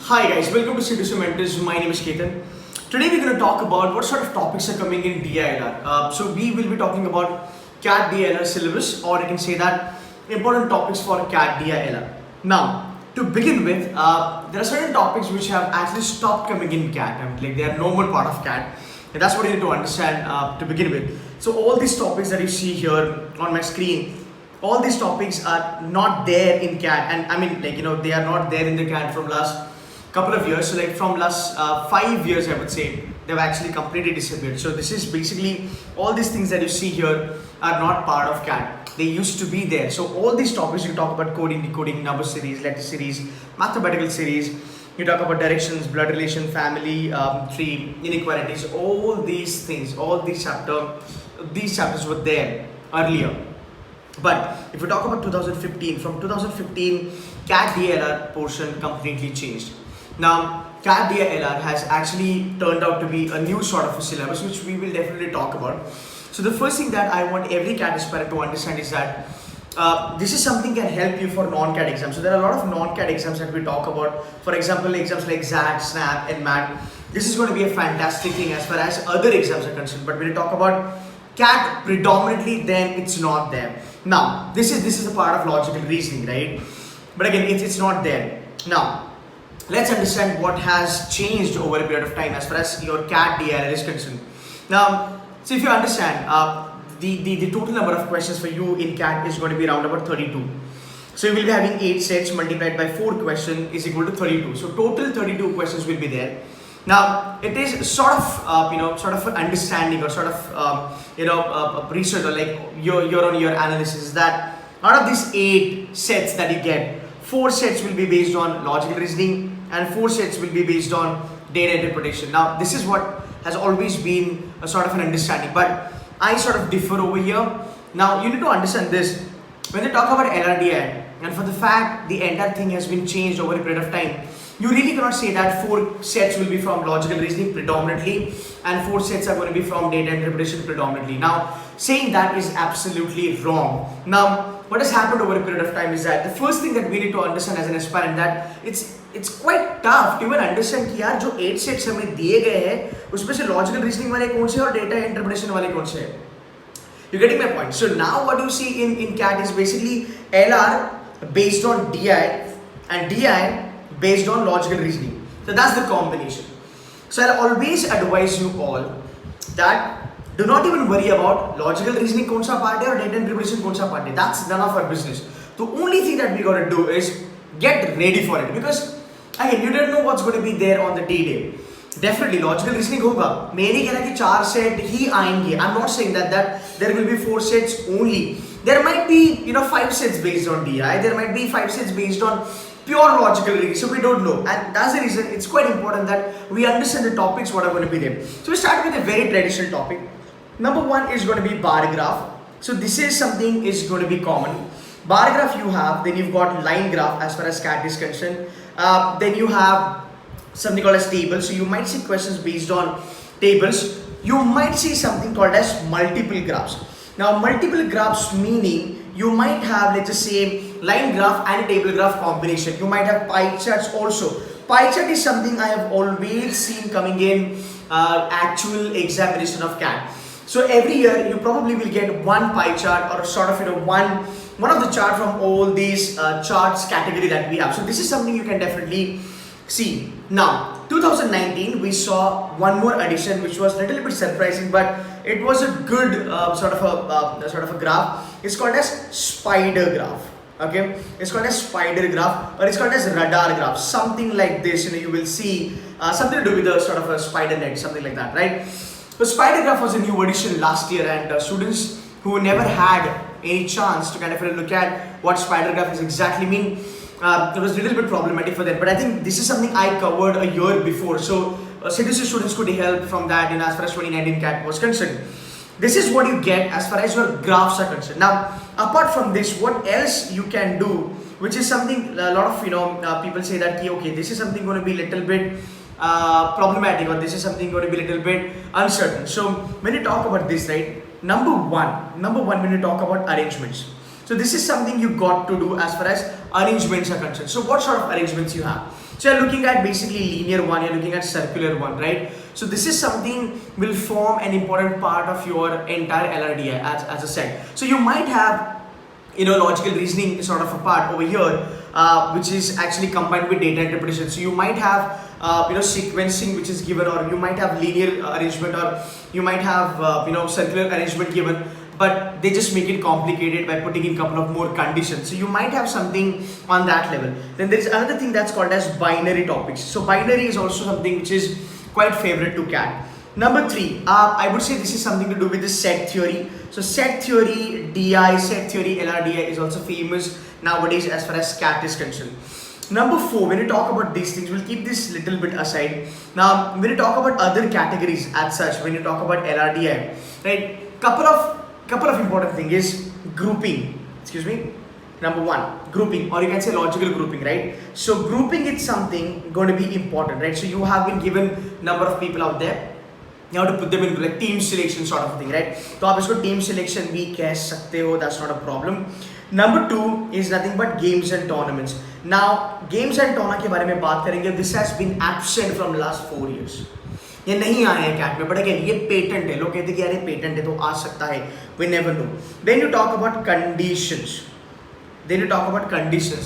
Hi guys, welcome to Citizen Mentors. My name is Ketan. Today we're going to talk about what sort of topics are coming in DILR. So we will be talking about CAT DILR syllabus, or you can say that important topics for CAT DILR. Now, to begin with, there are certain topics which have actually stopped coming in CAT. Like they are no more part of CAT. And that's what you need to understand to begin with. So all these topics that you see here on my screen, all these topics are not there in CAT, and they are not there in the CAT from last couple of years. So like from last 5 years, I would say they've actually completely disappeared. So this is basically all these things that you see here are not part of CAT. They used to be there. So all these topics, you talk about coding, decoding, number series, letter series, mathematical series, you talk about directions, blood relation, family tree, inequalities, all these things, all these chapters were there earlier. But if we talk about 2015, from 2015, CAT DLR portion completely changed. Now, CAT DLR has actually turned out to be a new sort of a syllabus, which we will definitely talk about. So the first thing that I want every CAT aspirant to understand is that this is something can help you for non-CAT exams. So there are a lot of non-CAT exams that we talk about. For example, exams like XAT, SNAP, and MAT. This is going to be a fantastic thing as far as other exams are concerned. But when you talk about CAT predominantly, then it's not there. Now, this is a part of logical reasoning, right? But again, it's not there. Now, let's understand what has changed over a period of time as far as your CAT DLR is concerned. Now, so if you understand, the total number of questions for you in CAT is going to be around about 32. So you will be having 8 sets multiplied by 4 questions is equal to 32. So total 32 questions will be there. Now, it is sort of, sort of an understanding or sort of, research or like your analysis that out of these 8 sets that you get, 4 sets will be based on logical reasoning and 4 sets will be based on data interpretation. Now, this is what has always been a sort of an understanding, but I sort of differ over here. Now, you need to understand this. When they talk about LRDI, and for the fact the entire thing has been changed over a period of time, you really cannot say that 4 sets will be from logical reasoning predominantly and 4 sets are going to be from data interpretation predominantly. Now, saying that is absolutely wrong. Now, what has happened over a period of time is that the first thing that we need to understand as an aspirant that it's quite tough to even understand कि यार जो 8 sets हमें दिए गए हैं उसमें से logical reasoning वाले कौन से और data interpretation वाले कौन से हैं. You're getting my point. So now what you see in CAT is basically LR based on DI and DI based on logical reasoning. So that's the combination. So I'll always advise you all that do not even worry about logical reasoning kaun sa part hai or data interpretation kaun sa part hai. That's none of our business. The only thing that we gotta do is get ready for it, because again you don't know what's going to be there on the D-Day. Definitely logical reasoning होगा. मैं नहीं कह रहा कि 4 set ही आएंगे. I'm not saying that there will be 4 sets only. There might be 5 sets based on DI. There might be 5 sets based on pure logical reasoning. So we don't know, and that's the reason it's quite important that we understand the topics what are going to be there. So we start with a very traditional topic. Number 1 is going to be bar graph. So this is something is going to be common. Bar graph you have, then you've got line graph as far as CAT is concerned. Then you have something called as tables. So you might see questions based on tables. You might see something called as multiple graphs. Now multiple graphs meaning you might have, let's just say, line graph and table graph combination. You might have pie charts also. Pie chart is something I have always seen coming in actual examination of CAT. So every year you probably will get one pie chart or sort of one of the chart from all these charts category that we have. So this is something you can definitely see. Now 2019 we saw one more addition which was a little bit surprising, but it was a good sort of a graph. It's called as spider graph. Okay, it's called as spider graph, or it's called as radar graph, something like this. You will see something to do with a sort of a spider net, something like that, right? So spider graph was a new addition last year, and students who never had any chance to kind of look at what spider graph is exactly mean, it was a little bit problematic for them. But I think this is something I covered a year before, so CTC students could help from that as far as 2019 CAT was concerned. This is what you get as far as your graphs are concerned. Now, apart from this, what else you can do, which is something a lot of people say that okay, this is something going to be a little bit problematic, or this is something going to be a little bit uncertain. So when you talk about this, right, number one when you talk about arrangements, So this is something you got to do as far as arrangements are concerned. So what sort of arrangements you have? So you're looking at basically linear one, you're looking at circular one, right? So this is something will form an important part of your entire LRDI as a set. So you might have, logical reasoning sort of a part over here, which is actually combined with data interpretation. So you might have, sequencing which is given, or you might have linear arrangement, or you might have, circular arrangement given, but they just make it complicated by putting in a couple of more conditions. So you might have something on that level. Then there is another thing that's called as binary topics. So binary is also something which is quite favorite to CAT. Number 3, I would say this is something to do with the set theory. So set theory, DI, set theory, LRDI is also famous nowadays as far as CAT is concerned. Number 4, when you talk about these things, we'll keep this little bit aside. Now, when you talk about other categories as such, when you talk about LRDI, right, couple of important thing is grouping. Number 1, grouping, or you can say logical grouping, right? So grouping is something going to be important, right? So you have been given number of people out there. You have to put them in like team selection sort of thing, right? So आप इसको team selection भी कह सकते हो, that's not a problem. Number 2 is nothing but games and tournaments. Now games and tournament के बारे में बात करेंगे. This has been absent from last 4 years. ये नहीं आए हैं CAT में, but again ये पेटेंट है. लोग कहते हैं कि यार ये पेटेंट है तो आ सकता है. We never know. Then you talk about conditions.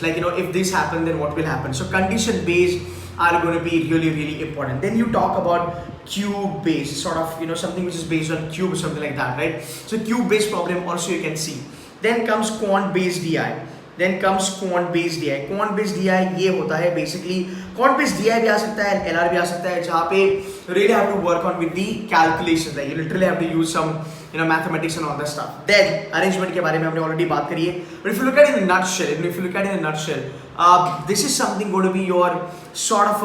Like if this happen, then what will happen? So condition based are going to be really important. Then you talk about cube based, sort of something which is based on cube or something like that, right? So cube based problem also you can see. Then comes quant based DI. Quant based DI ये होता है basically. Quant based DI भी आ सकता है, LR भी आ सकता है, जहाँ पे really have to work on with the calculations, like you literally have to use some mathematics and all that stuff. Then arrangement के बारे में हमने already बात करी है. But if you look at it in a nutshell, this is something going to be your sort of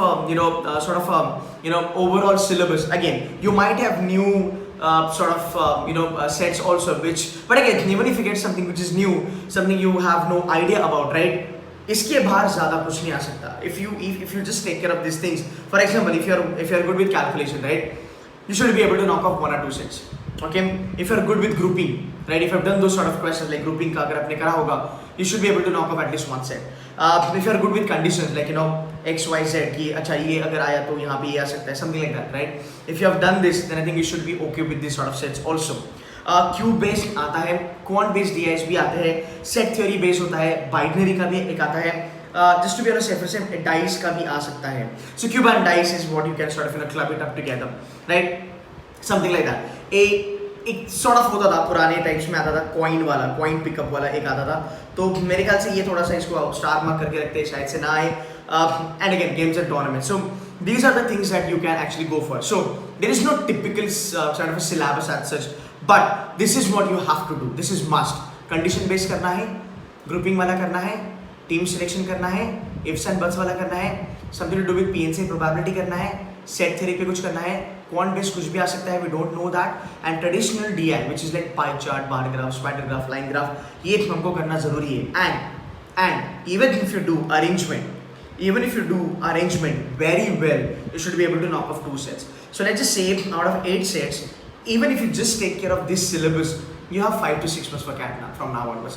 overall syllabus. Again, you might have new sets also, but again, even if you get something which is new, something you have no idea about, right? इसके बाहर ज़्यादा कुछ नहीं आ सकता. If you just take care of these things, for example, if you're good with calculation, right, you should be able to knock off 1 or 2 sets. Okay, if you're good with grouping, right, if you've done those sort of questions like grouping का अगर आपने करा होगा, you should be able to knock off at least 1 set. If you're good with conditions like X, Y, Z, कि अच्छा ये अगर आया तो यहाँ पे ये आ सकता है, something like that, right? If you have done this, then I think you should be okay with this sort of sets also. Cube based आता है, क्वांट बेस्ड DIs भी आते हैं, सेट थ्योरी बेस्ड होता है, बाइनरी का भी एक आता है, just to be honest, dice का भी आ सकता है. So cube and dice is what you can sort of club it up together, right? Something like that. एक sort of होता था पुराने टाइम्स में, आता था कॉइन पिकअप वाला एक आता था. तो मेरे ख्याल से ये थोड़ा सा इसको स्टार मार्क करके रखते हैं, शायद से ना आए. And again, games and tournaments. So these are the things that you can actually go for. So there is no typical sort of a syllabus as such, but this is what you have to do. This is must. Condition based करना है, grouping वाला करना है, team selection करना है, ifs and buts वाला करना है, something to do with PNC probability करना है, set theory पे कुछ करना है, quant based कुछ भी आ सकता है, we don't know that, and traditional DI which is like pie chart, bar graph, spider graph, line graph, ये हमको करना जरूरी है. And even if you do arrangement very well, you should be able to knock off 2 sets. So let's just say out of 8 sets, even if you just take care of this syllabus, you have 5 to 6 months for CAT from now onwards.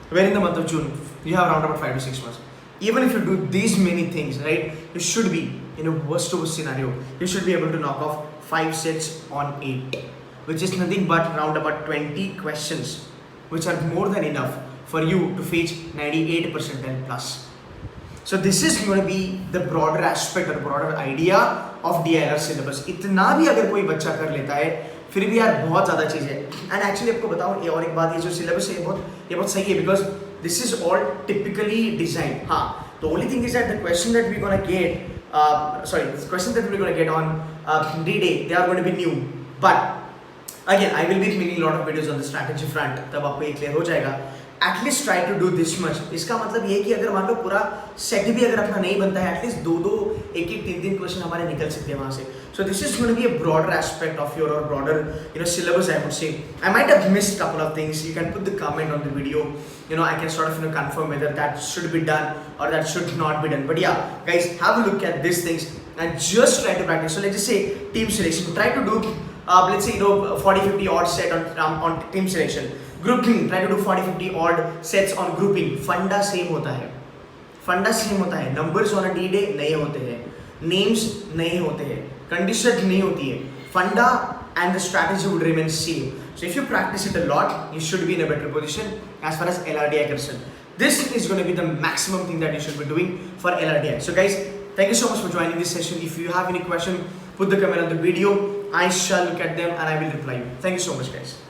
Where in the month of June, you have around about 5 to 6 months. Even if you do these many things, right, you should be, in a worst scenario, you should be able to knock off 5 sets on 8, which is nothing but around about 20 questions, which are more than enough for you to fetch 98% and plus. So this is going to be the broader aspect or broader idea of DILR syllabus. इतना भी अगर कोई बच्चा कर लेता है, फिर भी यार बहुत ज़्यादा चीज़ है. And actually आपको बताऊँ और एक बात, ये जो syllabus है ये बहुत सही है, because this is all typically designed. हाँ, the only thing is that the question that we're gonna get, the questions that we're gonna get on D-Day, they are going to be new. But again, I will be making a lot of videos on the strategy front. तब आपको ये clear हो जाएगा. At least try to do this much. इसका मतलब ये कि अगर मान लो पूरा सेट भी अगर अपना नहीं बनता है, at least 2 एक 3 क्वेश्चन हमारे निकल सकते हैं वहाँ से. So this is going to be a broader aspect of your or broader syllabus, I would say. I might have missed a couple of things. You can put the comment on the video. I can sort of confirm whether that should be done or that should not be done. But yeah, guys, have a look at these things and just try to practice. So let's just say team selection. Try to do let's say 40-50 odd set on team selection. Grouping, try to do 40-50 odd sets on grouping. फंडा same होता है, फंडा same होता है, numbers on a D day नए होते हैं, names नए होते हैं, कंडीशन नहीं होती है, फंडा and the strategy would remain same. So if you practice it a lot, you should be in a better position as far as LRDI is concerned. This is going to be the maximum thing that you should be doing for LRDI. So guys, thank you so much for joining this session. If you have any question, put the comment on the video. I shall look at them and I will reply you. Thank you so much guys.